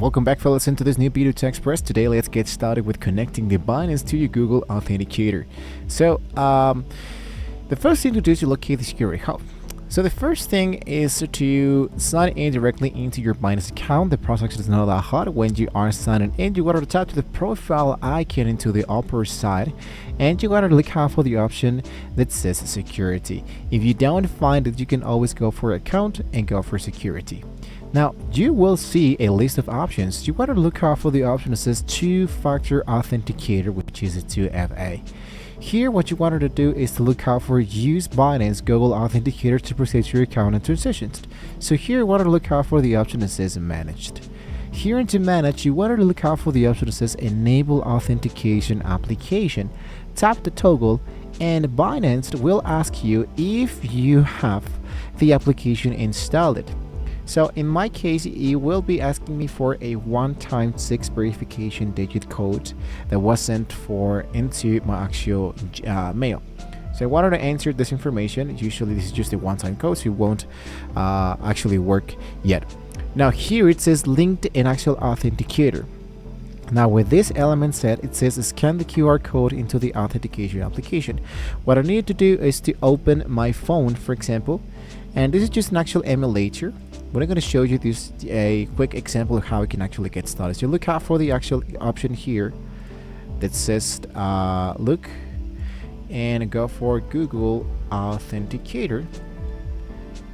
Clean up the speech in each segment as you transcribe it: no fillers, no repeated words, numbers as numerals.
Welcome back, fellas, into this new video to Express. Today let's get started with connecting the Binance to your Google Authenticator. So the first thing to do is to locate the security hub. So the first thing is to sign in directly into your Binance account. The process is not that hard. When you are signing in, you want to tap to the profile icon into the upper side, and you want to look out for the option that says security. If you don't find it, you can always go for account and go for security. Now you will see a list of options. You want to look out for the option that says two-factor authenticator, which is a 2FA. Here, what you wanted to do is to look out for use Binance Google Authenticator to protect your account and transitions. So here, you wanted to look out for the option that says managed. Here into manage, you wanted to look out for the option that says enable authentication application. Tap the toggle, and Binance will ask you if you have the application installed. So in my case, it will be asking me for a 1x6 verification digit code that was sent into my actual mail. So I wanted to enter this information. Usually this is just a one-time code, so it won't actually work yet. Now here it says linked an actual authenticator. Now with this element set, it says scan the QR code into the authentication application. What I need to do is to open my phone, for example, and this is just an actual emulator. But I'm going to show you this a quick example of how we can actually get started. So look out for the actual option here that says look, and go for Google Authenticator,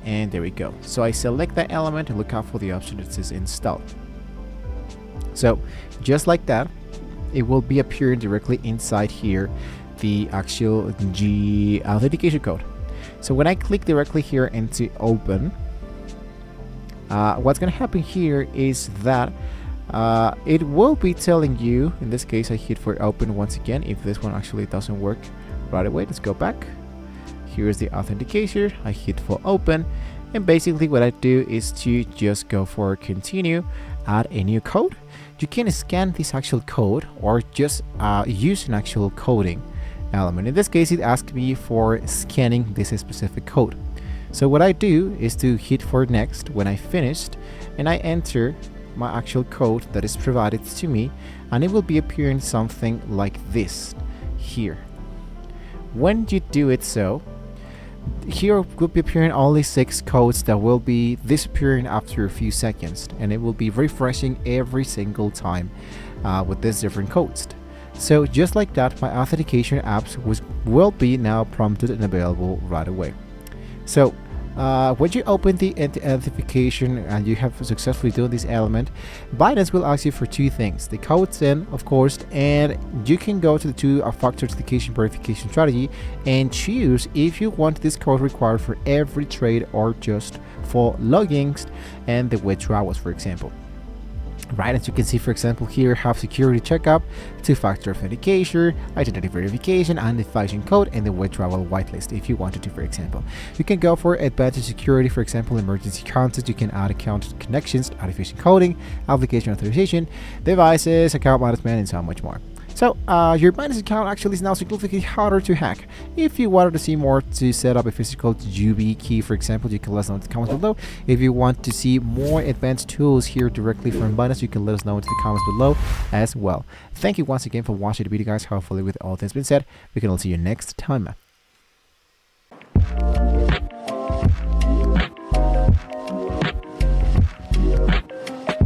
and there we go. So I select that element and look out for the option that says install. So just like that, it will be appearing directly inside here the actual authentication code. So when I click directly here into open, what's going to happen here is that it will be telling you, in this case I hit for open once again. If this one actually doesn't work right away, let's go back. Here's the authenticator. I hit for open, and basically what I do is to just go for continue, add a new code. You can scan this actual code or just use an actual coding element. In this case, it asked me for scanning this specific code. So what I do is to hit for next when I finished, and I enter my actual code that is provided to me, and it will be appearing something like this here. When you do it, so here will be appearing only 6 codes that will be disappearing after a few seconds, and it will be refreshing every single time with these different codes. So just like that, my authentication apps will be now prompted and available right away. So when you open the authentication and you have successfully done this element, Binance will ask you for 2 things: the codes in, of course, and you can go to the two-factor authentication verification strategy and choose if you want this code required for every trade or just for logins and the withdrawals, for example. Right, as you can see, for example, here have security checkup, two-factor authentication, identity verification, and the phishing code, and the withdrawal whitelist if you wanted to, for example. You can go for advanced security, for example, emergency contacts. You can add account connections, artificial coding, application authorization, devices, account management, and so much more. So your Binance account actually is now significantly harder to hack. If you wanted to see more to set up a physical UB key, for example, you can let us know in the comments below. If you want to see more advanced tools here directly from Binance, you can let us know in the comments below as well. Thank you once again for watching the video, guys. Hopefully with all this been said, we can all see you next time.